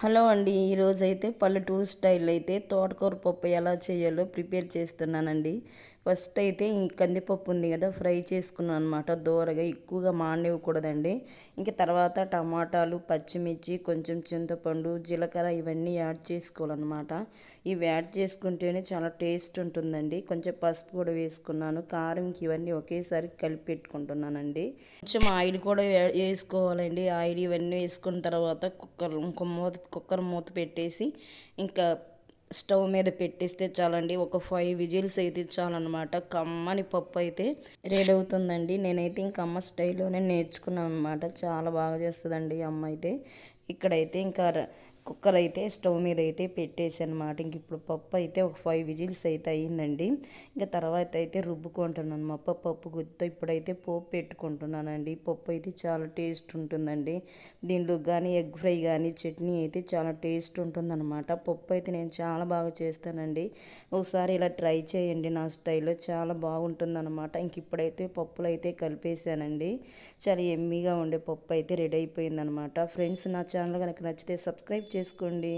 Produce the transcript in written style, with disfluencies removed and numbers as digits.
Hello అండి. ఈరోజైతే పల్లెటూరు స్టైల్ అయితే తోటకూర పప్పు ఎలా చేయాలో ప్రిపేర్ చేస్తున్నానండి. ఫస్ట్ అయితే ఈ కందిపప్పు ఉంది కదా, ఫ్రై చేసుకున్నాను అనమాట. దోరగా ఎక్కువగా మాడనివ్వకూడదండి. ఇంక తర్వాత టమాటాలు, పచ్చిమిర్చి, కొంచెం చింతపండు, జీలకర్ర ఇవన్నీ యాడ్ చేసుకోవాలన్నమాట. ఇవి యాడ్ చేసుకుంటేనే చాలా టేస్ట్ ఉంటుందండి. కొంచెం పసుపు కూడా వేసుకున్నాను. కారం ఇవన్నీ ఒకేసారి కలిపి పెట్టుకుంటున్నానండి. కొంచెం ఆయిల్ కూడా వేసుకోవాలండి. ఆయిల్ ఇవన్నీ వేసుకున్న తర్వాత కుక్కర్ మూత పెట్టేసి ఇంకా స్టవ్ మీద పెట్టేస్తే చాలండి. ఒక 5 విజిల్స్ అయితే చాలన్నమాట. కమ్మని పప్పు అయితే రెడీ అవుతుందండి. నేనైతే ఇంక అమ్మ స్టైల్లోనే నేర్చుకున్నాను అనమాట. చాలా బాగా చేస్తుందండి అమ్మ అయితే. ఇక్కడైతే ఇంకా కుక్కర్ అయితే స్టవ్ మీద అయితే పెట్టేసి అనమాట. ఇంక ఇప్పుడు పప్పు అయితే ఒక 5 విజిల్స్ అయితే అయ్యిందండి. ఇంకా తర్వాత అయితే రుబ్బుకుంటున్నాను మా పప్పు గుత్తో. ఇప్పుడైతే పోపు పెట్టుకుంటున్నానండి. పప్పు అయితే చాలా టేస్ట్ ఉంటుందండి. దీంట్లో కానీ ఎగ్ ఫ్రై కానీ చట్నీ అయితే చాలా టేస్ట్ ఉంటుందన్నమాట. పప్పు అయితే నేను చాలా బాగా చేస్తానండి. ఒకసారి ఇలా ట్రై చేయండి నా స్టైల్లో, చాలా బాగుంటుందన్నమాట. ఇంక ఇప్పుడైతే పప్పులు అయితే కలిపేసానండి. చాలా ఎమ్మీగా ఉండే పప్పు అయితే రెడీ అయిపోయిందనమాట. ఫ్రెండ్స్, నా ఛానల్ కనుక నచ్చితే సబ్స్క్రైబ్ చేసుకోండి.